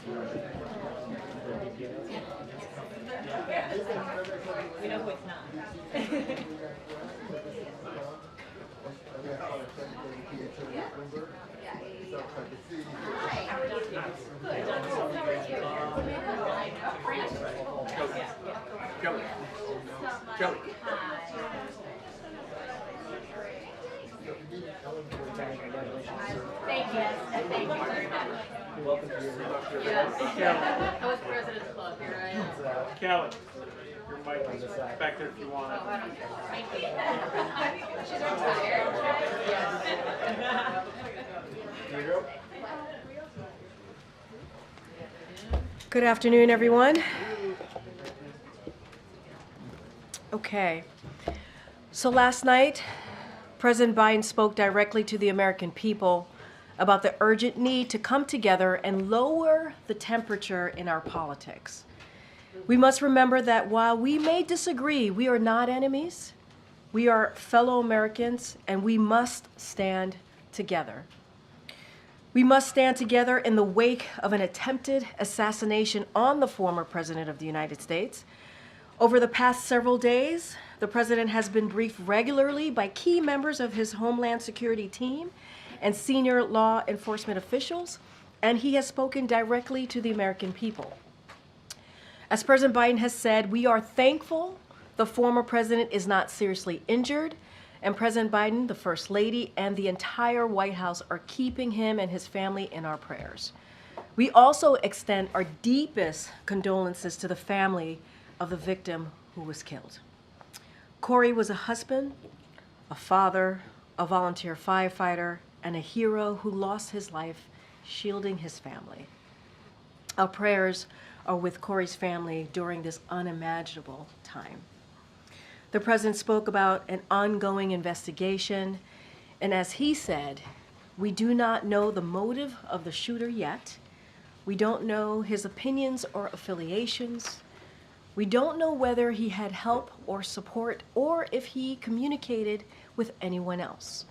We know who it's not. Kelly. Kelly. Thank you. Thank you very much. Welcome to your Yes. I was president's club. Here I am. Kelly. Your mic is back there if you want it. Thank you. She's retired. Good afternoon, everyone. Okay. So last night, President Biden spoke directly to the American people about the urgent need to come together and lower the temperature in our politics. We must remember that while we may disagree, we are not enemies. We are fellow Americans, and we must stand together. We must stand together in the wake of an attempted assassination on the former President of the United States. Over the past several days, the President has been briefed regularly by key members of his Homeland Security team and senior law enforcement officials, and he has spoken directly to the American people. As President Biden has said, we are thankful the former president is not seriously injured, and President Biden, the First Lady, and the entire White House are keeping him and his family in our prayers. We also extend our deepest condolences to the family of the victim who was killed. Corey was a husband, a father, a volunteer firefighter, and a hero who lost his life shielding his family. Our prayers are with Corey's family during this unimaginable time. The president spoke about an ongoing investigation, and as he said, we do not know the motive of the shooter yet. We don't know his opinions or affiliations. We don't know whether he had help or support or if he communicated with anyone else.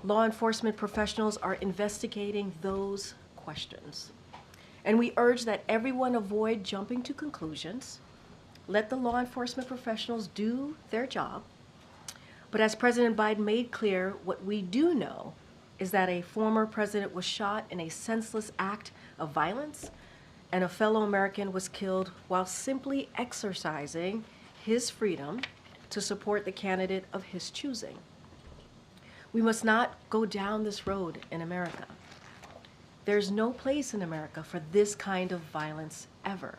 Law enforcement professionals are investigating those questions. And we urge that everyone avoid jumping to conclusions. Let the law enforcement professionals do their job. But as President Biden made clear, what we do know is that a former president was shot in a senseless act of violence, and a fellow American was killed while simply exercising his freedom to support the candidate of his choosing. We must not go down this road in America. There's no place in America for this kind of violence ever.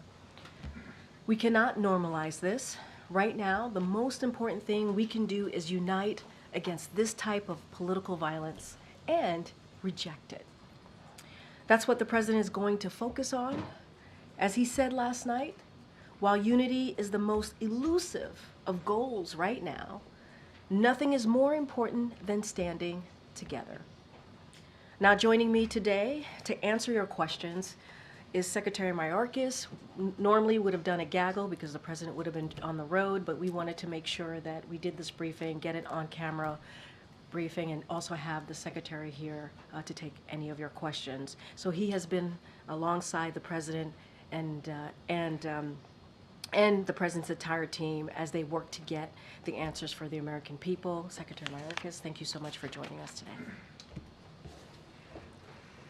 We cannot normalize this. Right now, the most important thing we can do is unite against this type of political violence and reject it. That's what the president is going to focus on. As he said last night, while unity is the most elusive of goals right now, nothing is more important than standing together. Now, joining me today to answer your questions is Secretary Mayorkas. Normally would have done a gaggle because the president would have been on the road, but we wanted to make sure that we did this briefing, get it on camera briefing, and also have the secretary here to take any of your questions. So he has been alongside the president and the president's entire team as they work to get the answers for the American people. Secretary Mayorkas, thank you so much for joining us today.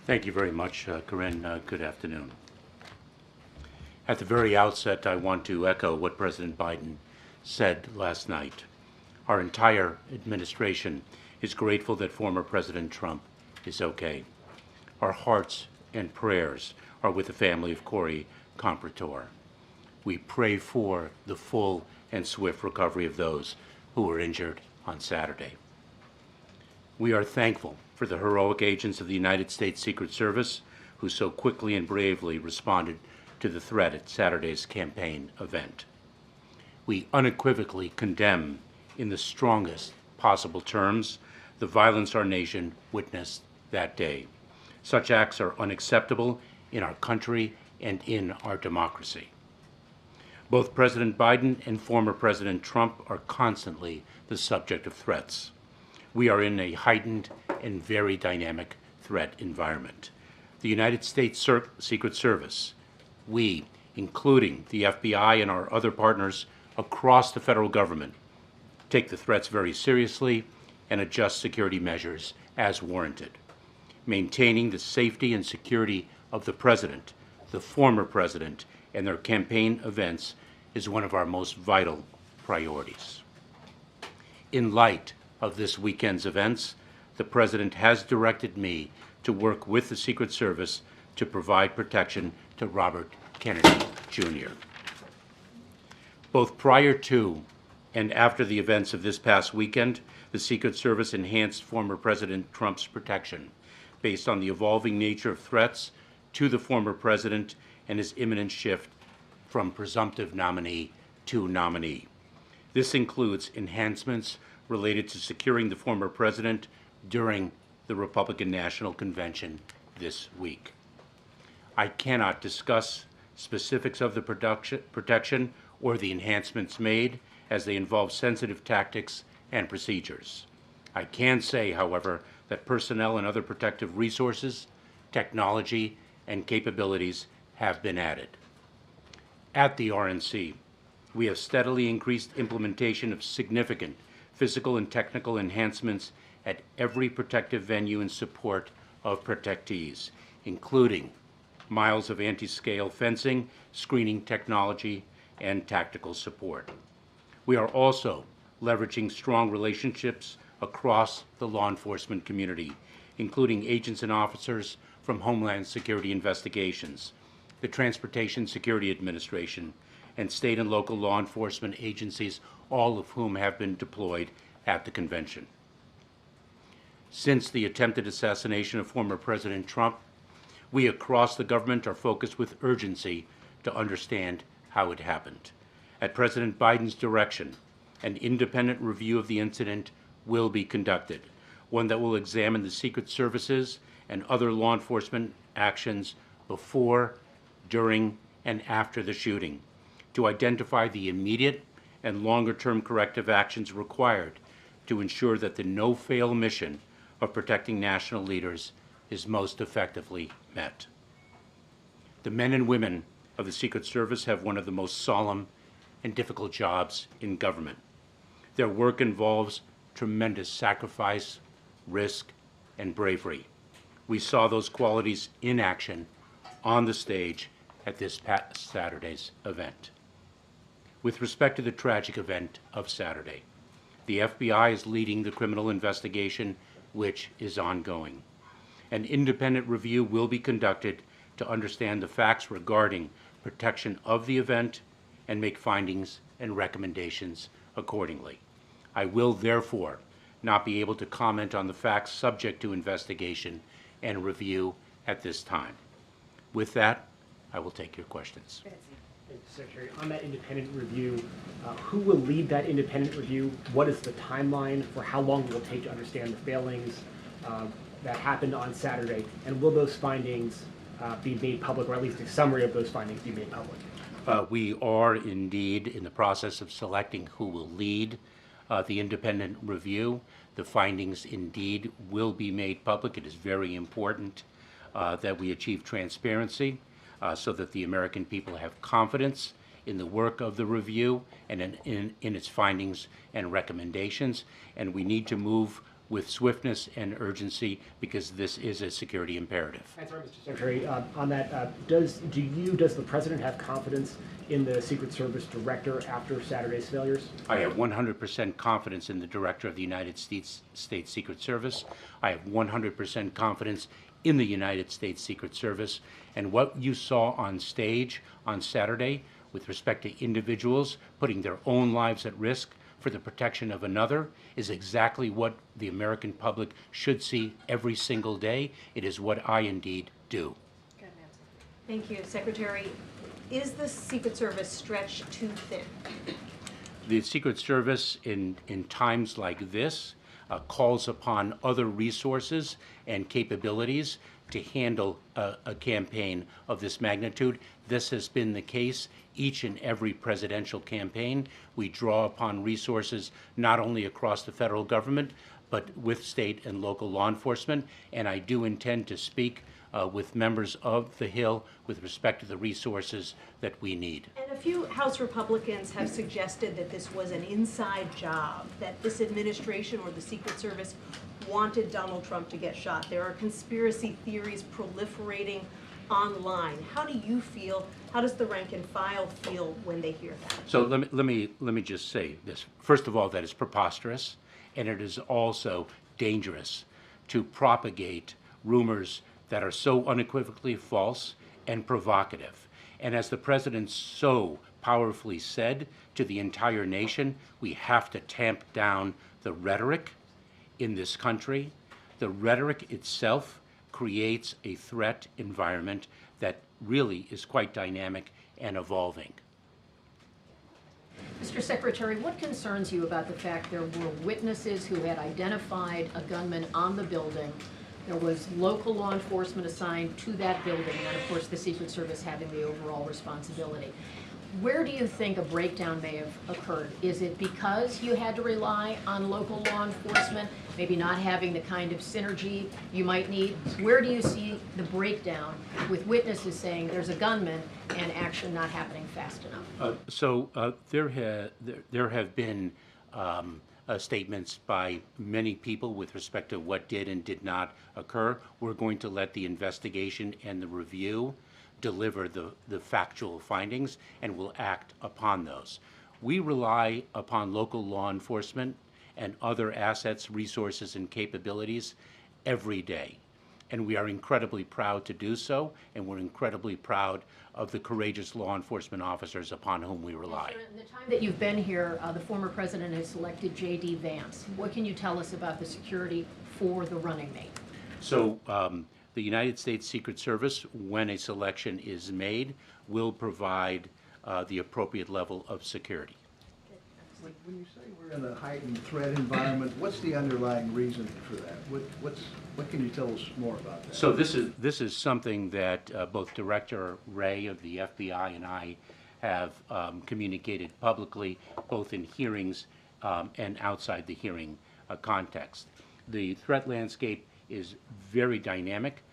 Thank you very much, Karine. Good afternoon. At the very outset, I want to echo what President Biden said last night. Our entire administration is grateful that former President Trump is okay. Our hearts and prayers are with the family of Corey Comprator. We pray for the full and swift recovery of those who were injured on Saturday. We are thankful for the heroic agents of the United States Secret Service who so quickly and bravely responded to the threat at Saturday's campaign event. We unequivocally condemn, in the strongest possible terms, the violence our nation witnessed that day. Such acts are unacceptable in our country and in our democracy. Both President Biden and former President Trump are constantly the subject of threats. We are in a heightened and very dynamic threat environment. The United States Secret Service, we, including the FBI and our other partners across the federal government, take the threats very seriously and adjust security measures as warranted. Maintaining the safety and security of the President, the former President, and their campaign events is one of our most vital priorities. In light of this weekend's events, the President has directed me to work with the Secret Service to provide protection to Robert Kennedy Jr. Both prior to and after the events of this past weekend, the Secret Service enhanced former President Trump's protection based on the evolving nature of threats to the former president and his imminent shift from presumptive nominee to nominee. This includes enhancements related to securing the former president during the Republican National Convention this week. I cannot discuss specifics of the protection or the enhancements made, as they involve sensitive tactics and procedures. I can say, however, that personnel and other protective resources, technology, and capabilities have been added. At the RNC, we have steadily increased implementation of significant physical and technical enhancements at every protective venue in support of protectees, including miles of anti-scale fencing, screening technology, and tactical support. We are also leveraging strong relationships across the law enforcement community, including agents and officers from Homeland Security Investigations, the Transportation Security Administration, and state and local law enforcement agencies, all of whom have been deployed at the convention. Since the attempted assassination of former President Trump, we across the government are focused with urgency to understand how it happened. At President Biden's direction, an independent review of the incident will be conducted, one that will examine the Secret Services and other law enforcement actions before, during, and after the shooting, to identify the immediate and longer-term corrective actions required to ensure that the no-fail mission of protecting national leaders is most effectively met. The men and women of the Secret Service have one of the most solemn and difficult jobs in government. Their work involves tremendous sacrifice, risk, and bravery. We saw those qualities in action on the stage at this past Saturday's event. With respect to the tragic event of Saturday, the FBI is leading the criminal investigation, which is ongoing. An independent review will be conducted to understand the facts regarding protection of the event and make findings and recommendations accordingly. I will therefore not be able to comment on the facts subject to investigation and review at this time. With that, I will take your questions. Thank you, Secretary. On that independent review, who will lead that independent review? What is the timeline for how long it will take to understand the failings that happened on Saturday? And will those findings be made public, or at least a summary of those findings be made public? We are indeed in the process of selecting who will lead the independent review. The findings indeed will be made public. It is very important that we achieve transparency so that the American people have confidence in the work of the review and in its findings and recommendations. And we need to move with swiftness and urgency because this is a security imperative. That's right, Mr. Secretary. On that, does the President have confidence in the Secret Service director after Saturday's failures? I have 100% confidence in the director of the United States Secret Service. I have 100% confidence in the United States Secret Service. And what you saw on stage on Saturday with respect to individuals putting their own lives at risk for the protection of another is exactly what the American public should see every single day. It is what I indeed do. Thank you, Secretary. Is the Secret Service stretched too thin? The Secret Service in times like this calls upon other resources and capabilities to handle a campaign of this magnitude. This has been the case each and every presidential campaign. We draw upon resources not only across the federal government, but with state and local law enforcement. And I do intend to speak with members of the Hill with respect to the resources that we need. And a few House Republicans have suggested that this was an inside job, that this administration or the Secret Service wanted Donald Trump to get shot. There are conspiracy theories proliferating online. How do you feel? How does the rank and file feel when they hear that? So let me just say this. First of all, that is preposterous, and it is also dangerous to propagate rumors that are so unequivocally false and provocative. And as the president so powerfully said to the entire nation, we have to tamp down the rhetoric in this country. The rhetoric itself creates a threat environment that really is quite dynamic and evolving. Mr. Secretary, what concerns you about the fact there were witnesses who had identified a gunman on the building? There was local law enforcement assigned to that building, and of course the Secret Service having the overall responsibility. Where do you think a breakdown may have occurred? Is it because you had to rely on local law enforcement, maybe not having the kind of synergy you might need? Where do you see the breakdown with witnesses saying there's a gunman and action not happening fast enough? There have been statements by many people with respect to what did and did not occur. We're going to let the investigation and the review deliver the factual findings, and will act upon those. We rely upon local law enforcement and other assets, resources, and capabilities every day. And we are incredibly proud to do so, and we're incredibly proud of the courageous law enforcement officers upon whom we rely. In the time that you've been here, the former president has selected J.D. Vance. What can you tell us about the security for the running mate? So the United States Secret Service, when a selection is made, will provide the appropriate level of security. When you say we're in a heightened threat environment, what's the underlying reason for that? What can you tell us more about that? So this is something that both Director Wray of the FBI and I have communicated publicly, both in hearings and outside the hearing context. The threat landscape is very dynamic,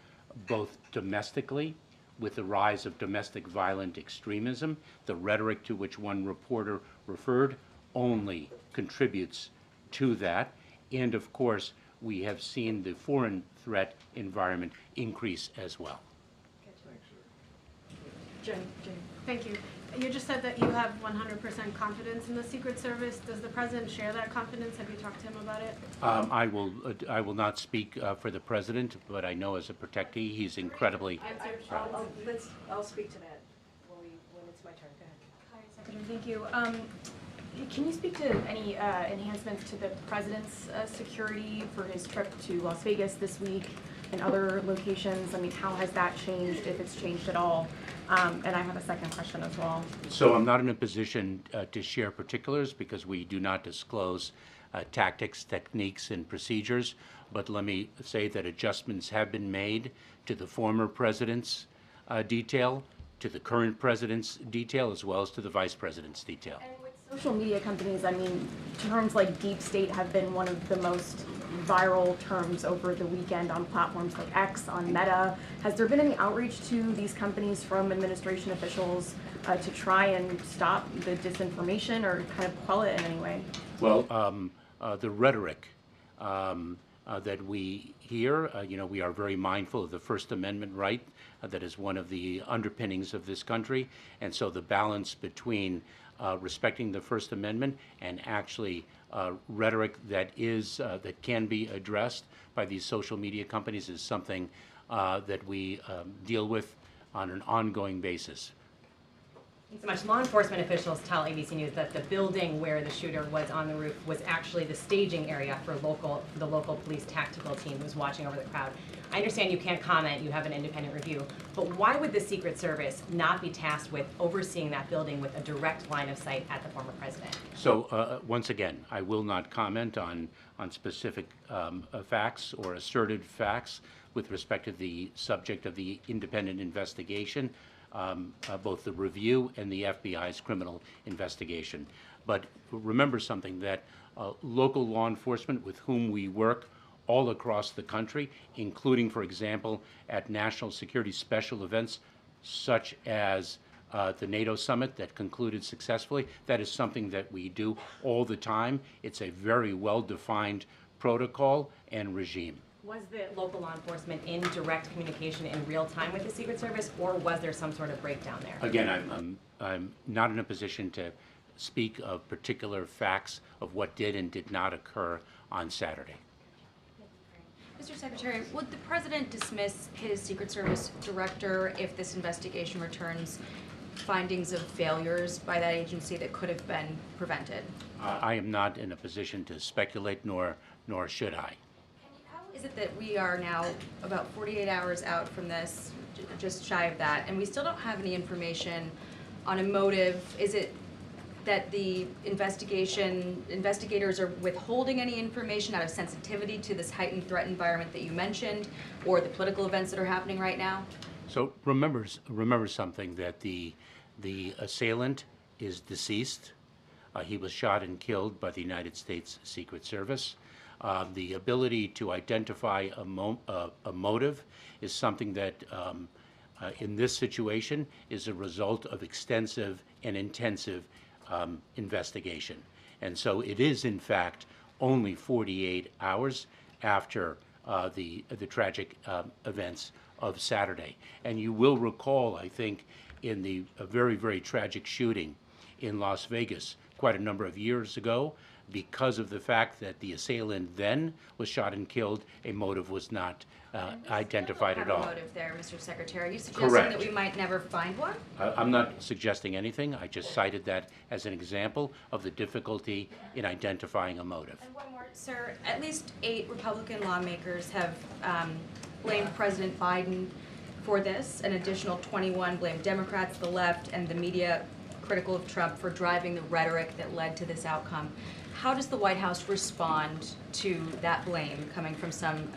both domestically, with the rise of domestic violent extremism. The rhetoric to which one reporter referred only contributes to that. And of course, we have seen the foreign threat environment increase as well. Jen. Thank you. You just said that you have 100% confidence in the Secret Service. Does the president share that confidence? Have you talked to him about it? I will not speak for the president, but I know as a protectee, he's incredibly proud. I'll speak to that when it's my turn. Go ahead. Hi, Secretary. Thank you. Can you speak to any enhancements to the president's security for his trip to Las Vegas this week and other locations? I mean, how has that changed, if it's changed at all? And I have a second question as well. So I'm not in a position to share particulars because we do not disclose tactics, techniques, and procedures. But let me say that adjustments have been made to the former president's detail, to the current president's detail, as well as to the vice president's detail. And with social media companies, I mean, terms like deep state have been one of the most viral terms over the weekend on platforms like X, on Meta. Has there been any outreach to these companies from administration officials to try and stop the disinformation or kind of quell it in any way? Well, the rhetoric that we hear, we are very mindful of the First Amendment right. That is one of the underpinnings of this country. And so the balance between respecting the First Amendment and actually rhetoric that can be addressed by these social media companies is something that we deal with on an ongoing basis. Thanks so much. Law enforcement officials tell ABC News that the building where the shooter was on the roof was actually the staging area for the local police tactical team who's watching over the crowd. I understand you can't comment, you have an independent review, but why would the Secret Service not be tasked with overseeing that building with a direct line of sight at the former president? So once again, I will not comment on specific facts or asserted facts with respect to the subject of the independent investigation. Both the review and the FBI's criminal investigation. But remember something, that local law enforcement with whom we work all across the country, including, for example, at national security special events such as the NATO summit that concluded successfully. That is something that we do all the time. It's a very well-defined protocol and regime. Was the local law enforcement in direct communication in real time with the Secret Service, or was there some sort of breakdown there? Again, I'm not in a position to speak of particular facts of what did and did not occur on Saturday. Mr. Secretary, would the President dismiss his Secret Service director if this investigation returns findings of failures by that agency that could have been prevented? I am not in a position to speculate, nor should I. How is it that we are now about 48 hours out from this, just shy of that, and we still don't have any information on a motive? Is it that the investigators are withholding any information out of sensitivity to this heightened threat environment that you mentioned, or the political events that are happening right now? So remember something, that the assailant is deceased. He was shot and killed by the United States Secret Service. The ability to identify a motive is something that, in this situation, is a result of extensive and intensive investigation. And so it is, in fact, only 48 hours after the tragic events of Saturday. And you will recall, I think, in the very, very tragic shooting in Las Vegas quite a number of years ago, because of the fact that the assailant then was shot and killed, a motive was not identified at all. Motive there, Mr. Secretary. Are you suggesting Correct. that we might never find one? I'm not suggesting anything. I just cited that as an example of the difficulty in identifying a motive. And one more, sir. At least 8 Republican lawmakers have blamed President Biden for this. An additional 21 blamed Democrats, the left, and the media critical of Trump for driving the rhetoric that led to this outcome. How does the White House respond to that blame coming from some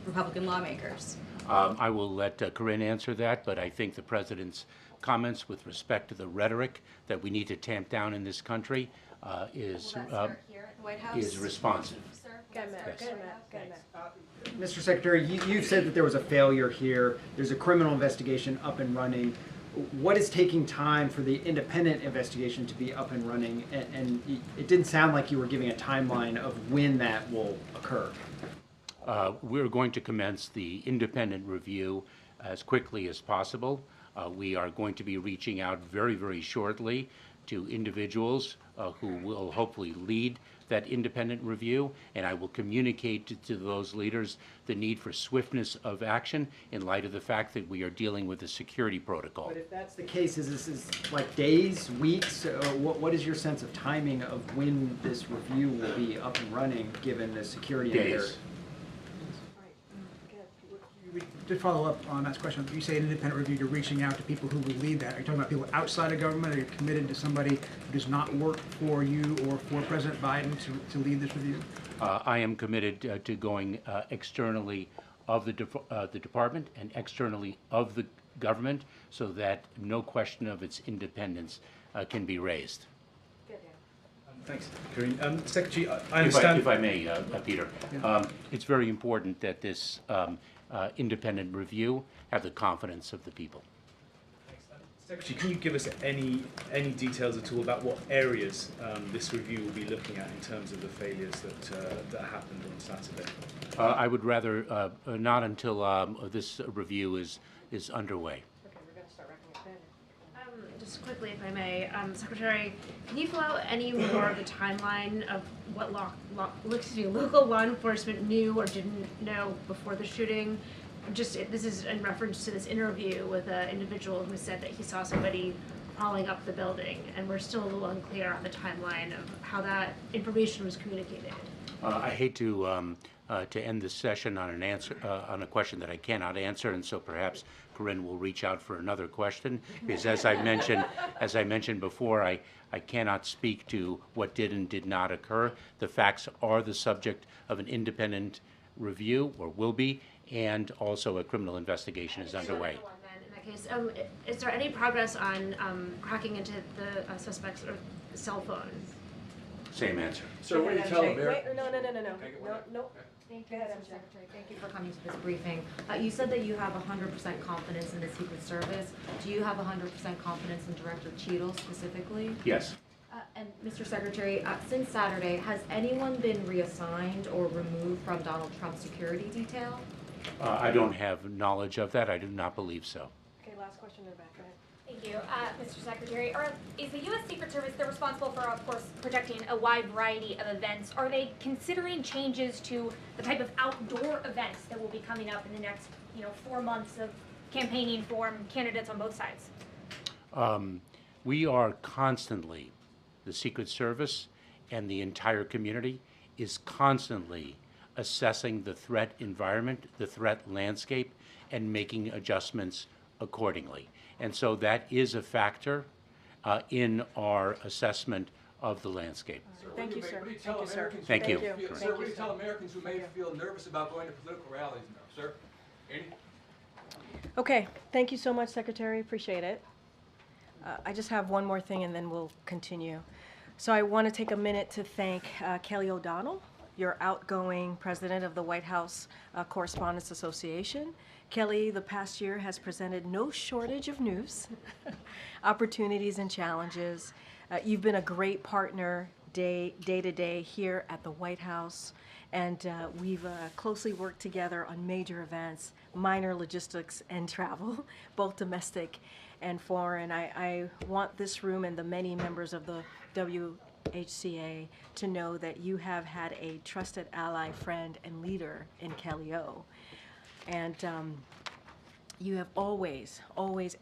Republican lawmakers? I will let Karine answer that, but I think the President's comments with respect to the rhetoric that we need to tamp down in this country is Here at the White House? responsive. Mr. Secretary, you've said that there was a failure here. There's a criminal investigation up and running. What is taking time for the independent investigation to be up and running? And it didn't sound like you were giving a timeline of when that will occur. We're going to commence the independent review as quickly as possible. We are going to be reaching out very, very shortly to individuals who will hopefully lead that independent review, and I will communicate to those leaders the need for swiftness of action in light of the fact that we are dealing with a security protocol. But if that's the case, is this like days, weeks? What is your sense of timing of when this review will be up and running, given the security Days. To follow up on that question, you say an independent review, you're reaching out to people who will lead that. Are you talking about people outside of government? Are you committed to somebody who does not work for you or for President Biden to lead this review? I am committed to going externally of the department and externally of the government so that no question of its independence can be raised. Thanks, Karine. Secretary, I understand... If I may, Peter, it's very important that this independent review have the confidence of the people. Secretary, can you give us any details at all about what areas this review will be looking at in terms of the failures that happened on Saturday? I would rather not until this review is underway. Just quickly, if I may, Secretary, can you fill out any more of the timeline of what local law enforcement knew or didn't know before the shooting? This is in reference to this interview with an individual who said that he saw somebody crawling up the building, and we're still a little unclear on the timeline of how that information was communicated. I hate to end this session on an answer on a question that I cannot answer, and so perhaps Karine will reach out for another question. Because as I mentioned before, I cannot speak to what did and did not occur. The facts are the subject of an independent review, or will be, and also a criminal investigation is underway. In that case, is there any progress on cracking into the suspect's cell phone? Same answer. So what do you tell them? Wait, no. Thank you, Mr. Secretary. Thank you for coming to this briefing. You said that you have 100% confidence in the Secret Service. Do you have 100% confidence in Director Cheadle specifically? Yes. And Mr. Secretary, since Saturday, has anyone been reassigned or removed from Donald Trump's security detail? I don't have knowledge of that. I do not believe so. Okay, last question in the back. Go ahead. Thank you, Mr. Secretary. Is the U.S. Secret Service, they're responsible for, of course, protecting a wide variety of events. Are they considering changes to the type of outdoor events that will be coming up in the next, 4 months of campaigning for candidates on both sides? We are constantly, the Secret Service and the entire community is constantly assessing the threat environment, the threat landscape, and making adjustments accordingly. And so that is a factor in our assessment of the landscape. Thank you, sir. What do you tell Americans? Thank you. Sir, what do you tell Americans who may feel nervous about going to political rallies now, sir? Any? Okay, thank you so much, Secretary. Appreciate it. I just have one more thing and then we'll continue. So I want to take a minute to thank Kelly O'Donnell, your outgoing president of the White House Correspondents Association. Kelly, the past year has presented no shortage of news, opportunities and challenges. You've been a great partner day to day here at the White House, and we've closely worked together on major events, minor logistics and travel, both domestic and foreign. I want this room and the many members of the WHCA to know that you have had a trusted ally, friend, and leader in Kelly O. And you have always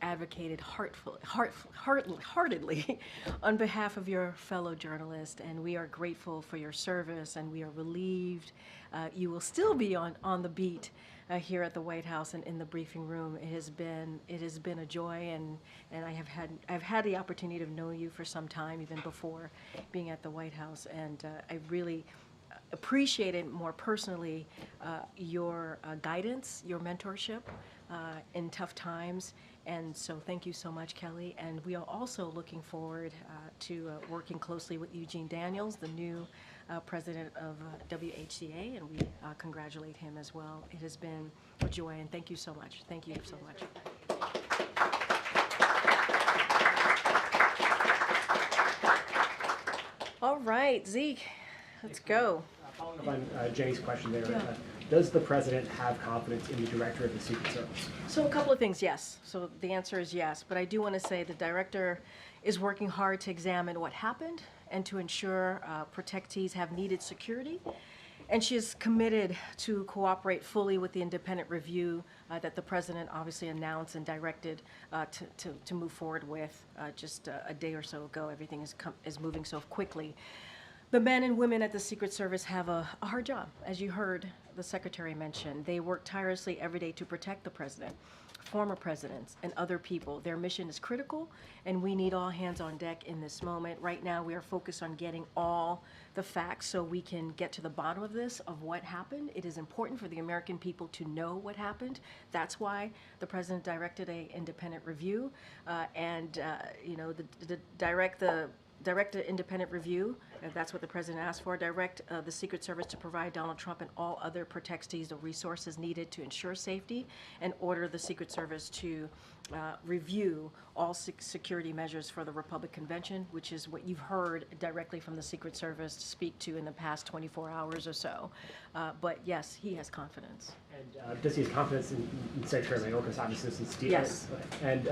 advocated heartedly on behalf of your fellow journalists, and we are grateful for your service, and we are relieved you will still be on the beat here at the White House and in the briefing room. It has been a joy, and I've had the opportunity to know you for some time, even before being at the White House, and I really appreciated more personally your guidance, your mentorship in tough times, and so thank you so much, Kelly. And we are also looking forward to working closely with Eugene Daniels, the new president of WHCA, and we congratulate him as well. It has been a joy, and thank you so much. Thank you so much. All right, Zeke, let's go. Following up on Jenny's question there, Yeah. Does the president have confidence in the director of the Secret Service? So a couple of things, yes. So the answer is yes, but I do want to say the director is working hard to examine what happened and to ensure protectees have needed security. And she is committed to cooperate fully with the independent review that the president obviously announced and directed to move forward with just a day or so ago. Everything is moving so quickly. The men and women at the Secret Service have a hard job. As you heard the Secretary mention, they work tirelessly every day to protect the president, former presidents, and other people. Their mission is critical, and we need all hands on deck in this moment. Right now, we are focused on getting all the facts so we can get to the bottom of this, of what happened. It is important for the American people to know what happened. That's why the president directed an independent review, direct the independent review, if that's what the president asked for, direct the Secret Service to provide Donald Trump and all other protectees the resources needed to ensure safety, and order the Secret Service to review all security measures for the Republican Convention, which is what you've heard directly from the Secret Service speak to in the past 24 hours or so. But yes, he has confidence. And does he have confidence in Secretary Mayorkas, obviously, since Yes. And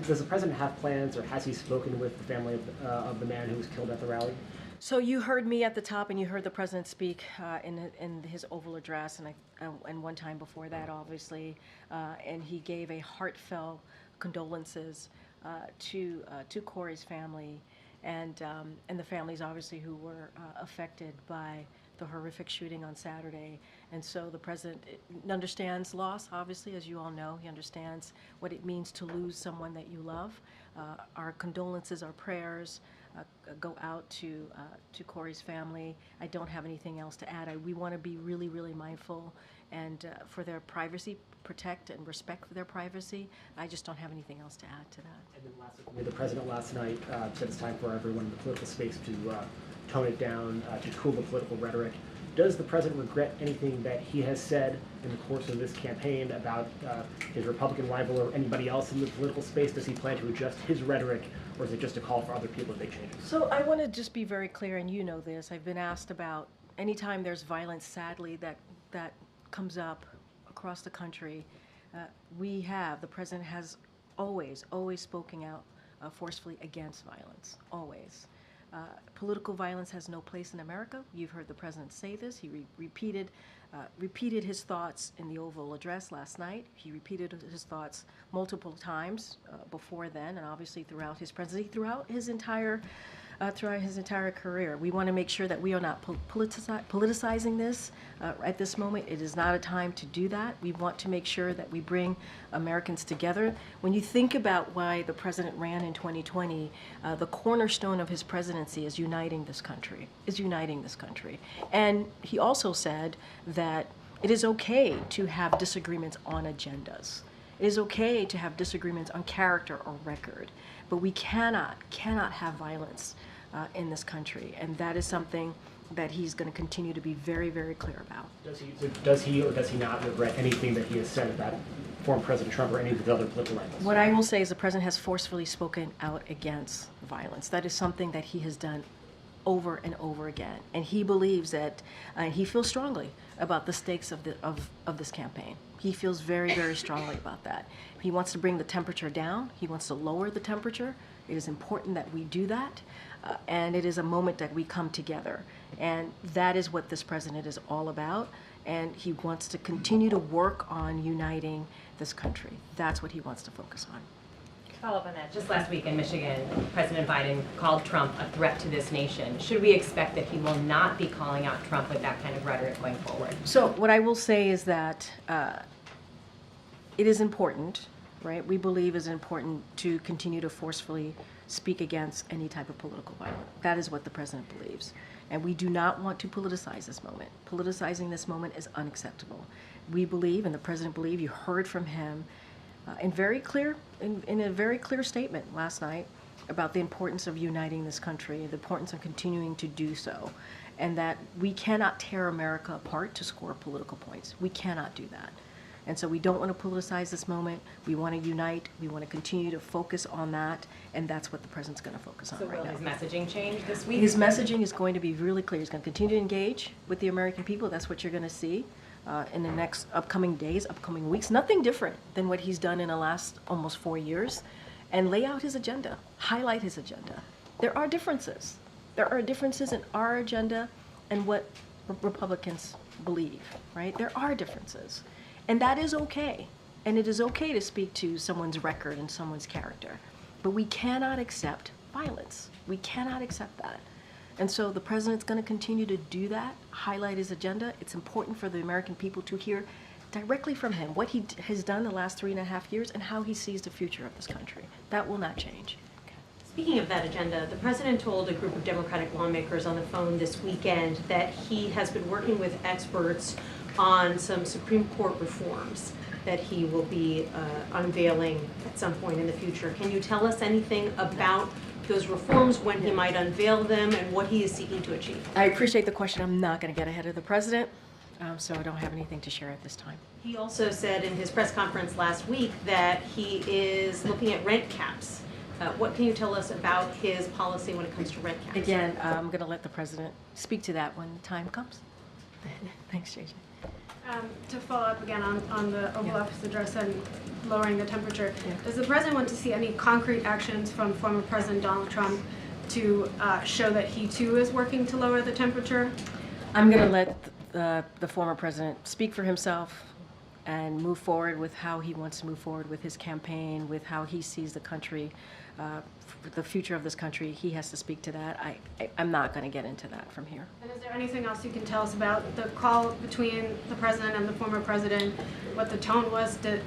does the president have plans, or has he spoken with the family of the man who was killed at the rally? So you heard me at the top, and you heard the president speak in his Oval Address, and one time before that, obviously, and he gave a heartfelt condolences to Corey's family, and the families obviously who were affected by the horrific shooting on Saturday. And so the president understands loss, obviously, as you all know. He understands what it means to lose someone that you love. Our condolences, our prayers go out to Corey's family. I don't have anything else to add. We want to be really, really mindful and for their privacy, protect and respect for their privacy. I just don't have anything else to add to that. And then lastly, the president last night said it's time for everyone in the political space to tone it down, to cool the political rhetoric. does the president regret anything that he has said in the course of this campaign about his Republican rival or anybody else in the political space? Does he plan to adjust his rhetoric, or is it just a call for other people to make changes? So I want to just be very clear, and you know this. I've been asked about anytime there's violence, sadly, that comes up across the country. The president has always spoken out forcefully against violence, always. Political violence has no place in America. You've heard the president say this. He repeated his thoughts in the Oval Address last night. He repeated his thoughts multiple times before then, and obviously throughout his presidency, throughout his entire career. We want to make sure that we are not politicizing this at this moment. It is not a time to do that. We want to make sure that we bring Americans together. When you think about why the president ran in 2020, the cornerstone of his presidency is uniting this country, And he also said that it is okay to have disagreements on agendas. It is okay to have disagreements on character or record, but we cannot have violence in this country, and that is something that he's going to continue to be very, very clear about. Does he or does he not regret anything that he has said about former President Trump or any of his other political rivals? What I will say is the president has forcefully spoken out against violence. That is something that he has done over and over again, and he believes that he feels strongly about the stakes of this campaign. He feels very, very strongly about that. He wants to bring the temperature down. He wants to lower the temperature. It is important that we do that, and it is a moment that we come together, and that is what this president is all about, and he wants to continue to work on uniting this country. That's what he wants to focus on. Follow up on that. Just last week in Michigan, President Biden called Trump a threat to this nation. Should we expect that he will not be calling out Trump with that kind of rhetoric going forward? So what I will say is that it is important, right? We believe it's important to continue to forcefully speak against any type of political violence. That is what the president believes. And we do not want to politicize this moment. Politicizing this moment is unacceptable. We believe, and the president believes, you heard from him in a very clear statement last night about the importance of uniting this country, the importance of continuing to do so, and that we cannot tear America apart to score political points. We cannot do that. And so we don't want to politicize this moment. We want to unite. We want to continue to focus on that, and that's what the president's going to focus on right now. So will his messaging change this week? His messaging is going to be really clear. He's going to continue to engage with the American people. That's what you're going to see in the next upcoming days, upcoming weeks. Nothing different than what he's done in the last almost 4 years, and lay out his agenda, highlight his agenda. There are differences. There are differences in our agenda and what Republicans believe, right? There are differences. And that is okay. And it is okay to speak to someone's record and someone's character. But we cannot accept violence. We cannot accept that. And so the president's going to continue to do that, highlight his agenda. It's important for the American people to hear directly from him what he has done the last 3.5 years and how he sees the future of this country. That will not change. Speaking of that agenda, the president told a group of Democratic lawmakers on the phone this weekend that he has been working with experts on some Supreme Court reforms that he will be unveiling at some point in the future. Can you tell us anything about those reforms, when he might unveil them, and what he is seeking to achieve? I appreciate the question. I'm not going to get ahead of the president, so I don't have anything to share at this time. He also said in his press conference last week that he is looking at rent caps. What can you tell us about his policy when it comes to rent caps? Again, I'm going to let the president speak to that when the time comes. Thanks, JJ. To follow up again on the Oval Office address and lowering the temperature, does the president want to see any concrete actions from former President Donald Trump to show that he too is working to lower the temperature? I'm going to let the former president speak for himself and move forward with how he wants to move forward with his campaign, with how he sees the country, the future of this country. He has to speak to that. I'm not going to get into that from here. And is there anything else you can tell us about the call between the president and the former president, what the tone was? Did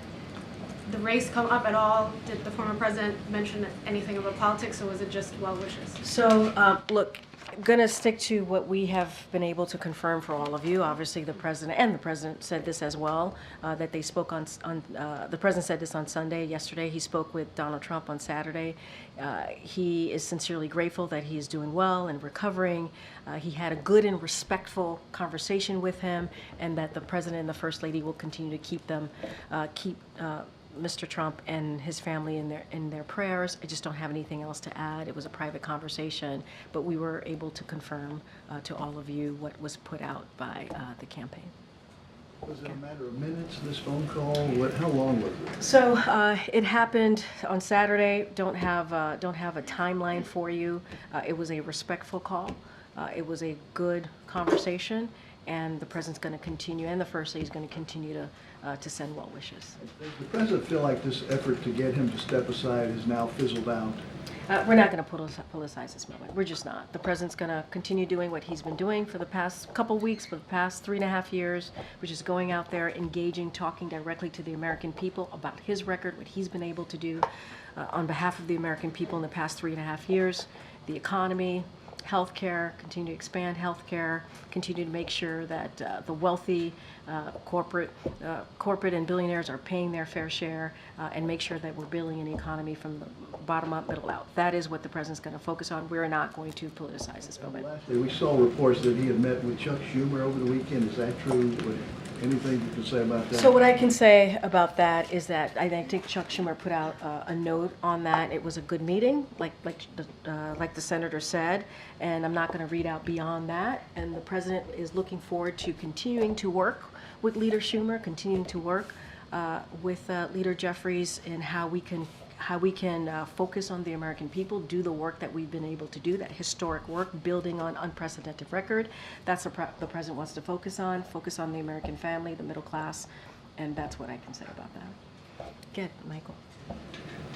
the race come up at all? Did the former president mention anything about politics, or was it just well wishes? So, look, going to stick to what we have been able to confirm for all of you. Obviously, the president said this as well, that they spoke the president said this on Sunday. Yesterday, he spoke with Donald Trump on Saturday. He is sincerely grateful that he is doing well and recovering. He had a good and respectful conversation with him, and that the president and the first lady will continue to keep Mr. Trump and his family in their prayers. I just don't have anything else to add. It was a private conversation, but we were able to confirm to all of you what was put out by the campaign. Was it a matter of minutes, this phone call? How long was it? So it happened on Saturday. Don't have a timeline for you. It was a respectful call. It was a good conversation, and the president's going to continue, and the first lady is going to continue to send well wishes. Does the president feel like this effort to get him to step aside has now fizzled out? We're not going to politicize this moment. We're just not. The president's going to continue doing what he's been doing for the past couple weeks, for the past 3.5 years, which is going out there, engaging, talking directly to the American people about his record, what he's been able to do on behalf of the American people in the past 3.5 years, the economy, healthcare, continue to expand healthcare, continue to make sure that the wealthy corporate and billionaires are paying their fair share, and make sure that we're building an economy from the bottom up, middle out. That is what the president's going to focus on. We're not going to politicize this moment. Lastly, we saw reports that he had met with Chuck Schumer over the weekend. Is that true? Anything you can say about that? So what I can say about that is that I think Chuck Schumer put out a note on that. It was a good meeting, like the senator said, and I'm not going to read out beyond that. And the president is looking forward to continuing to work with Leader Schumer, continuing to work with Leader Jeffries, and how we can focus on the American people, do the work that we've been able to do, that historic work, building on unprecedented record. That's what the president wants to focus on the American family, the middle class, and that's what I can say about that. Good, Michael.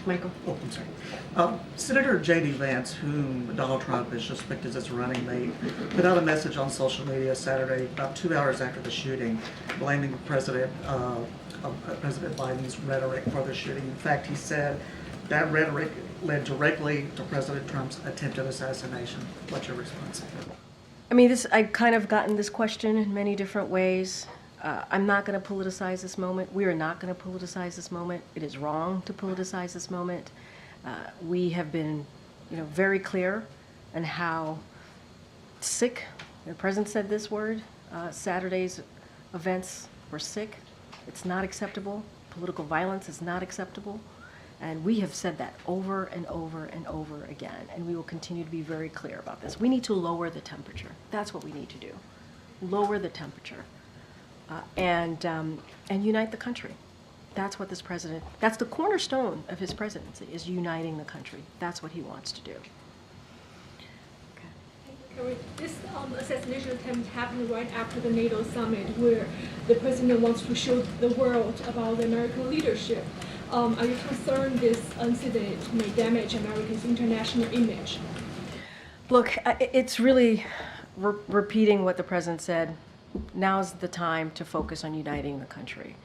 Michael? Oh, I'm sorry. Senator J.D. Vance, whom Donald Trump has just picked as his running mate, put out a message on social media Saturday, about 2 hours after the shooting, blaming President Biden's rhetoric for the shooting. In fact, he said that rhetoric led directly to President Trump's attempted assassination. What's your response? I mean, I've kind of gotten this question in many different ways. I'm not going to politicize this moment. We are not going to politicize this moment. It is wrong to politicize this moment. We have been, very clear on how sick. The president said this word. Saturday's events were sick. It's not acceptable. Political violence is not acceptable. And we have said that over and over and over again, and we will continue to be very clear about this. We need to lower the temperature. That's what we need to do. Lower the temperature and unite the country. That's what that's the cornerstone of his presidency, is uniting the country. That's what he wants to do. This assassination attempt happened right after the NATO summit, where the president wants to show the world about the American leadership. Are you concerned this incident may damage America's international image? Look, it's really repeating what the president said. Now's the time to focus on uniting the country.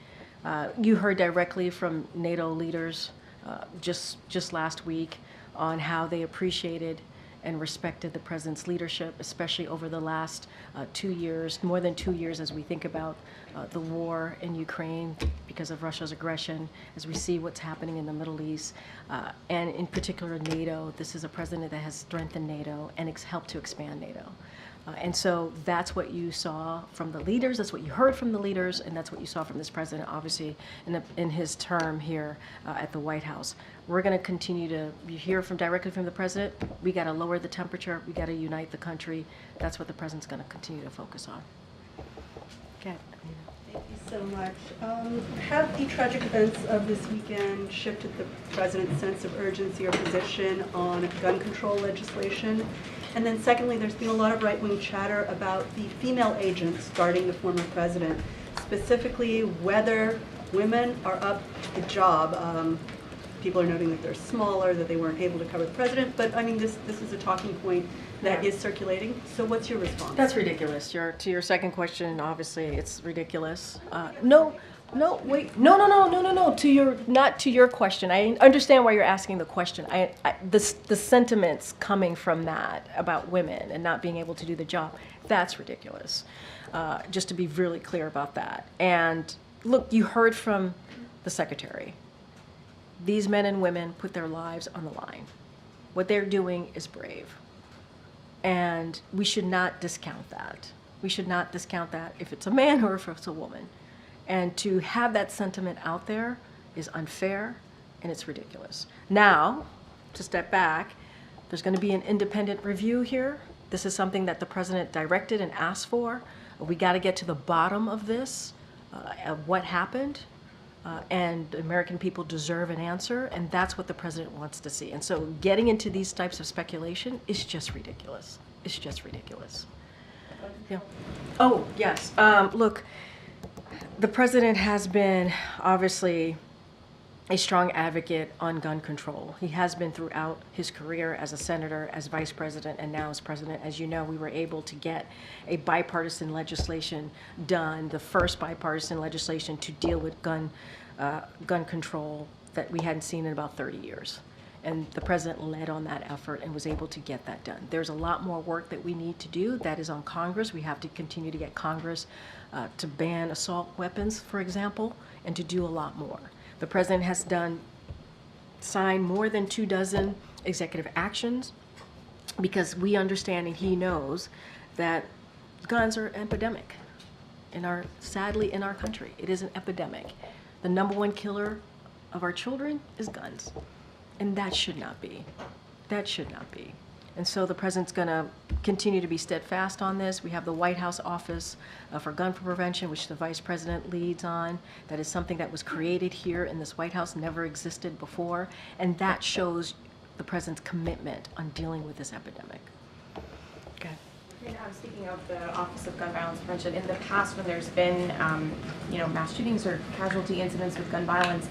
You heard directly from NATO leaders just last week on how they appreciated and respected the president's leadership, especially over the last 2 years, more than 2 years, as we think about the war in Ukraine because of Russia's aggression, as we see what's happening in the Middle East, and in particular NATO. This is a president that has strengthened NATO and helped to expand NATO. And so that's what you saw from the leaders, that's what you heard from the leaders, and that's what you saw from this president, obviously, in his term here at the White House. We're going to continue to hear directly from the president. We got to lower the temperature. We got to unite the country. That's what the president's going to continue to focus on. Okay. Thank you so much. Have the tragic events of this weekend shifted the president's sense of urgency or position on gun control legislation? And then secondly, there's been a lot of right-wing chatter about the female agents guarding the former president, specifically whether women are up to the job. People are noting that they're smaller, that they weren't able to cover the president, but I mean, this is a talking point that is circulating. So what's your response? That's ridiculous. To your second question, obviously it's ridiculous. No, No, wait, no, not to your question. I understand why you're asking the question. The sentiments coming from that about women and not being able to do the job, that's ridiculous. Just to be really clear about that. And look, you heard from the secretary. These men and women put their lives on the line. What they're doing is brave. And we should not discount that. We should not discount that if it's a man or if it's a woman. And to have that sentiment out there is unfair and it's ridiculous. Now, to step back, there's going to be an independent review here. This is something that the president directed and asked for. We got to get to the bottom of this, of what happened. And the American people deserve an answer, and that's what the president wants to see. And so getting into these types of speculation is just ridiculous. It's just ridiculous. Yeah. Oh, yes. Look, the president has been obviously a strong advocate on gun control. He has been throughout his career as a senator, as vice president, and now as president. As you know, we were able to get a bipartisan legislation done, the first bipartisan legislation to deal with gun control that we hadn't seen in about 30 years. And the president led on that effort and was able to get that done. There's a lot more work that we need to do. That is on Congress. We have to continue to get Congress to ban assault weapons, for example, and to do a lot more. The president has signed more than 24 executive actions because we understand and he knows that guns are an epidemic sadly in our country. It is an epidemic. The number one killer of our children is guns. And that should not be. That should not be. And so the president's going to continue to be steadfast on this. We have the White House Office for Gun Prevention, which the vice president leads on. That is something that was created here in this White House, never existed before. And that shows the president's commitment on dealing with this epidemic. Okay. And speaking of the Office of Gun Violence Prevention, in the past when there's been mass shootings or casualty incidents with gun violence,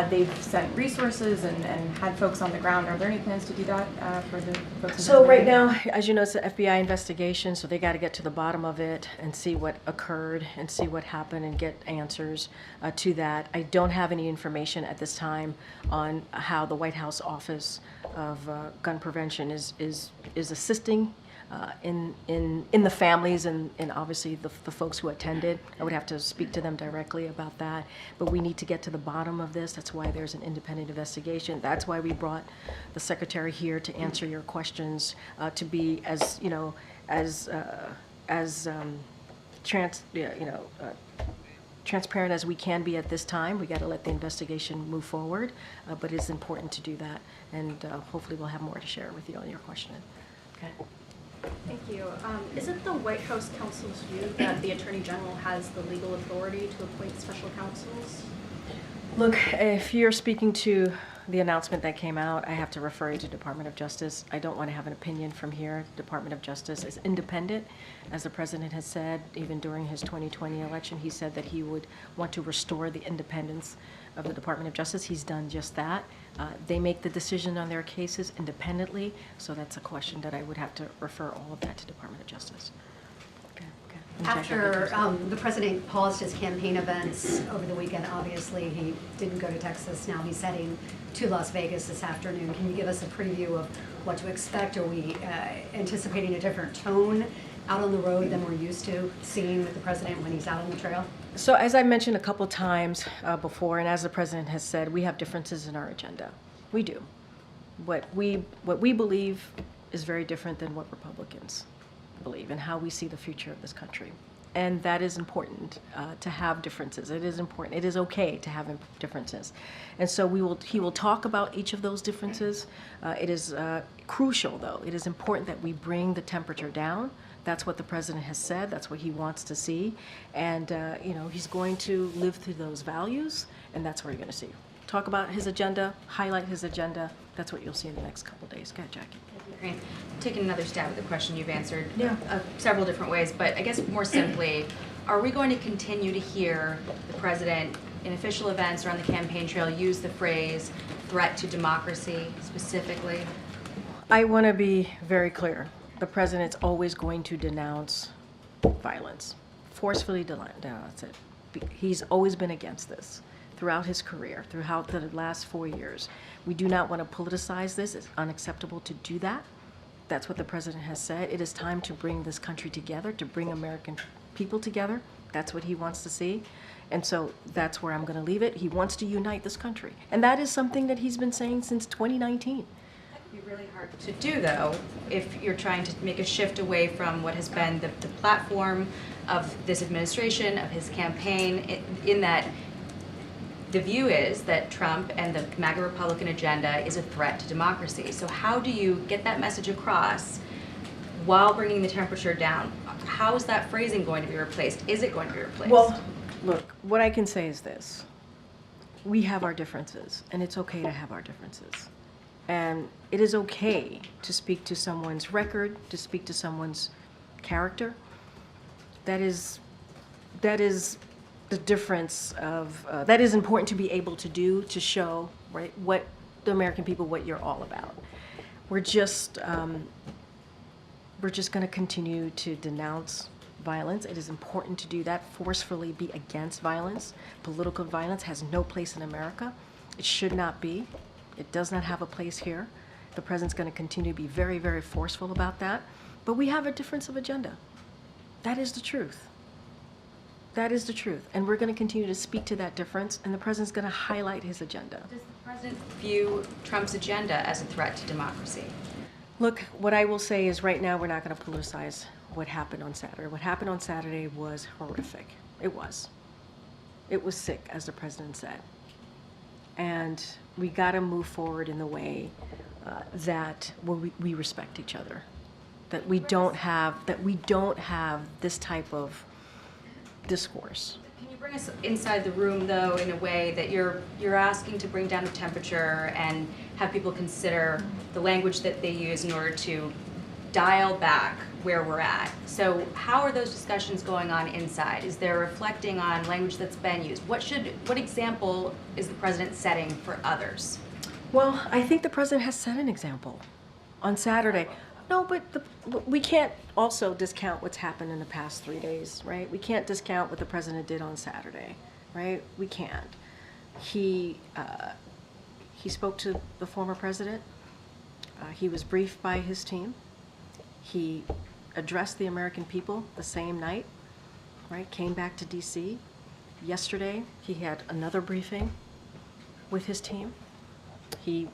they've sent resources and had folks on the ground. Are there any plans to do that for the folks in So right now, as you know, it's an FBI investigation, so they got to get to the bottom of it and see what occurred and see what happened and get answers to that. I don't have any information at this time on how the White House Office of Gun Prevention is assisting in the families and obviously the folks who attended. I would have to speak to them directly about that. But we need to get to the bottom of this. That's why there's an independent investigation. That's why we brought the secretary here to answer your questions, to be as transparent as we can be at this time. We got to let the investigation move forward, but it's important to do that. And hopefully we'll have more to share with you on your question. Okay. Thank you. Is it the White House counsel's view that the Attorney General has the legal authority to appoint special counsels? Look, if you're speaking to the announcement that came out, I have to refer you to Department of Justice. I don't want to have an opinion from here. Department of Justice is independent. As the president has said, even during his 2020 election, he said that he would want to restore the independence of the Department of Justice. He's done just that. They make the decision on their cases independently, so that's a question that I would have to refer all of that to Department of Justice. After the president paused his campaign events over the weekend, obviously he didn't go to Texas. Now he's heading to Las Vegas this afternoon. Can you give us a preview of what to expect? Are we anticipating a different tone out on the road than we're used to seeing with the president when he's out on the trail? So as I mentioned a couple times before, and as the president has said, we have differences in our agenda. We do. What we believe is very different than what Republicans believe and how we see the future of this country. And that is important to have differences. It is important. It is okay to have differences. And so he will talk about each of those differences. It is crucial, though. It is important that we bring the temperature down. That's what the president has said. That's what he wants to see. And he's going to live through those values, and that's what you're going to see. Talk about his agenda, highlight his agenda. That's what you'll see in the next couple of days. Go ahead, Jackie. Great. Taking another stab at the question you've answered Yeah. Several different ways, but I guess more simply, are we going to continue to hear the president in official events or on the campaign trail use the phrase threat to democracy specifically? I want to be very clear. The president's always going to denounce violence, forcefully denounce it. He's always been against this throughout his career, throughout the last 4 years. We do not want to politicize this. It's unacceptable to do that. That's what the president has said. It is time to bring this country together, to bring American people together. That's what he wants to see. And so that's where I'm going to leave it. He wants to unite this country. And that is something that he's been saying since 2019. It'd be really hard to do, though, if you're trying to make a shift away from what has been the platform of this administration, of his campaign, in that the view is that Trump and the MAGA Republican agenda is a threat to democracy. So how do you get that message across while bringing the temperature down? How is that phrasing going to be replaced? Is it going to be replaced? Well, look, what I can say is this. We have our differences, and it's okay to have our differences. And it is okay to speak to someone's record, to speak to someone's character. That is the difference of, that is important to be able to do, to show, right, what the American people, what you're all about. We're just going to continue to denounce violence. It is important to do that, forcefully be against violence. Political violence has no place in America. It should not be. It does not have a place here. The president's going to continue to be very, very forceful about that. But we have a difference of agenda. That is the truth. That is the truth. And we're going to continue to speak to that difference, and the president's going to highlight his agenda. Does the president view Trump's agenda as a threat to democracy? Look, what I will say is right now we're not going to politicize what happened on Saturday. What happened on Saturday was horrific. It was. It was sick, as the president said. And we got to move forward in the way that we respect each other. That we don't have this type of discourse. Can you bring us inside the room, though, in a way that you're asking to bring down the temperature and have people consider the language that they use in order to dial back where we're at? So how are those discussions going on inside? Is there reflecting on language that's been used? What example is the president setting for others? Well, I think the president has set an example on Saturday. No, but we can't also discount what's happened in the past 3 days, right? We can't discount what the president did on Saturday, right? We can't. He spoke to the former president. He was briefed by his team. He addressed the American people the same night, right? Came back to D.C. Yesterday, he had another briefing with his team.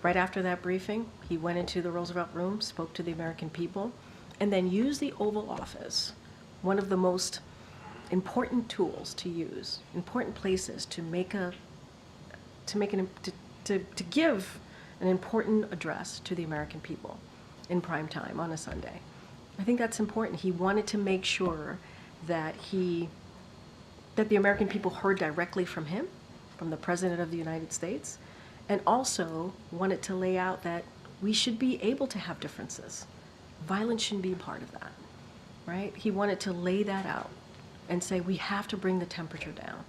Right after that briefing, he went into the Roosevelt Room, spoke to the American people, and then used the Oval Office, one of the most important tools to use, important places to give an important address to the American people in prime time on a Sunday. I think that's important. He wanted to make sure that the American people heard directly from him, from the President of the United States, and also wanted to lay out that we should be able to have differences. Violence shouldn't be a part of that, right? He wanted to lay that out and say we have to bring the temperature down.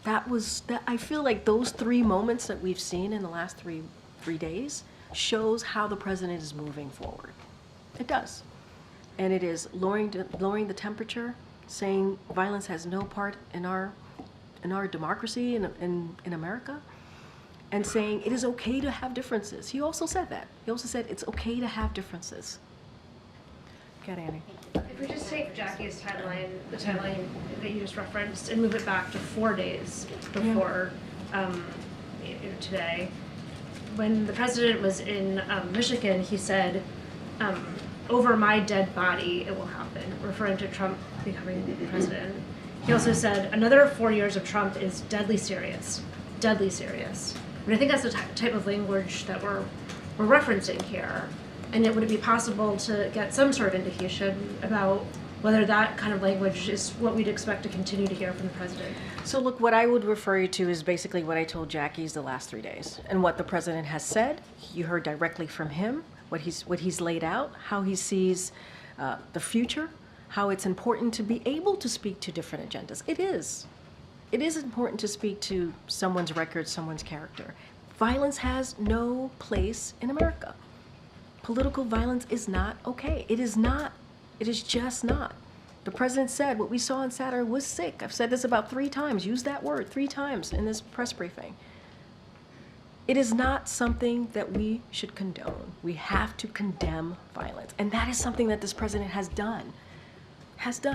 I feel like those 3 moments that we've seen in the last three days shows how the president is moving forward. It does. And it is lowering the temperature, saying violence has no part in our democracy in America, and saying it is okay to have differences. He also said that. He also said it's okay to have differences. Go ahead, Annie. If we just take Jackie's timeline, the timeline that you just referenced, and move it back to 4 days before today, when the president was in Michigan, he said, over my dead body, it will happen, referring to Trump becoming president. He also said, another 4 years of Trump is deadly serious, deadly serious. And I think that's the type of language that we're referencing here. And would it be possible to get some sort of indication about whether that kind of language is what we'd expect to continue to hear from the president? So look, what I would refer you to is basically what I told Jackie's the last 3 days. And what the president has said, you heard directly from him, what he's laid out, how he sees the future, how it's important to be able to speak to different agendas. It is. It is important to speak to someone's record, someone's character. Violence has no place in America. Political violence is not okay. It is not. It is just not. The president said what we saw on Saturday was sick. I've said this about 3 times, used that word 3 times in this press briefing. It is not something that we should condone. We have to condemn violence. And that is something that this president has done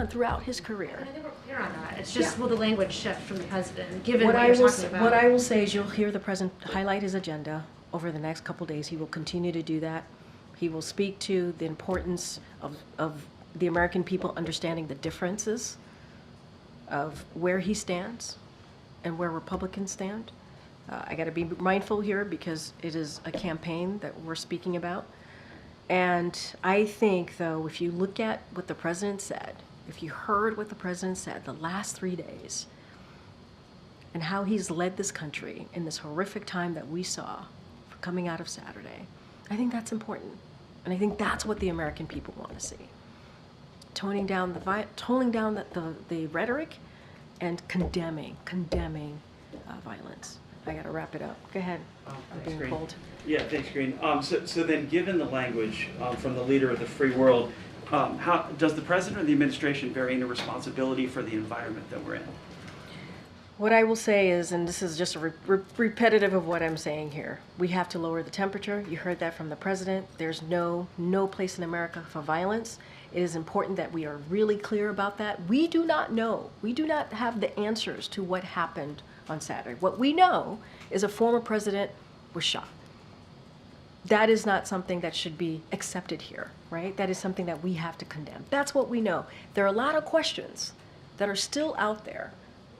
throughout his career. And I think we're clear on that. It's just, will the language shift from the president, given What what I you're will, talking about? what I will say is you'll hear the president highlight his agenda over the next couple days. He will continue to do that. He will speak to the importance of the American people understanding the differences of where he stands and where Republicans stand. I got to be mindful here because it is a campaign that we're speaking about. And I think, though, if you look at what the president said, if you heard what the president said the last 3 days, and how he's led this country in this horrific time that we saw coming out of Saturday, I think that's important. And I think that's what the American people want to see. Toning down the rhetoric and condemning violence. I got to wrap it up. Go ahead. I'm being Karine. pulled. Yeah, thanks, Karine. So then, given the language from the leader of the free world, how does the president or the administration bear any responsibility for the environment that we're in? What I will say is, and this is just a repetitive of what I'm saying here, we have to lower the temperature. You heard that from the president. There's no place in America for violence. It is important that we are really clear about that. We do not know. We do not have the answers to what happened on Saturday. What we know is a former president was shot. That is not something that should be accepted here, right? That is something that we have to condemn. That's what we know. There are a lot of questions that are still out there.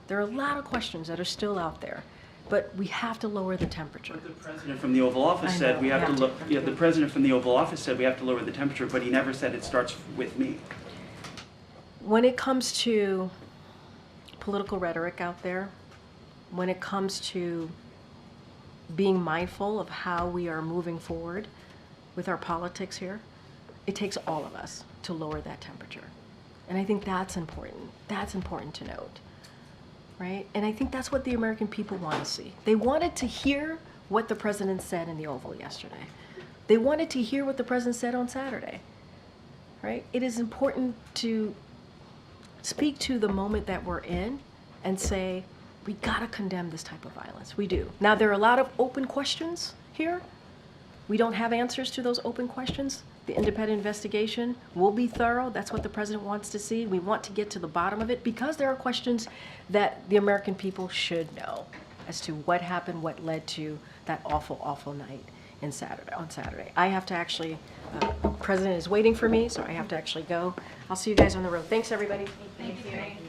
There are a lot of questions that are still out there, but we have to lower the temperature. But the president from the Oval Office said we have to look. Yeah, the president from the Oval Office said we have to lower the temperature, but he never said it starts with me. When it comes to political rhetoric out there, when it comes to being mindful of how we are moving forward with our politics here, it takes all of us to lower that temperature. And I think that's important. That's important to note, right? And I think that's what the American people want to see. They wanted to hear what the president said in the Oval yesterday. They wanted to hear what the president said on Saturday, right? It is important to speak to the moment that we're in and say, we gotta condemn this type of violence. We do. Now, there are a lot of open questions here. We don't have answers to those open questions. The independent investigation will be thorough. That's what the president wants to see. We want to get to the bottom of it because there are questions that the American people should know as to what happened, what led to that awful, awful night on Saturday. I have to actually, the president is waiting for me, so I have to actually go. I'll see you guys on the road. Thanks, everybody. Thank you.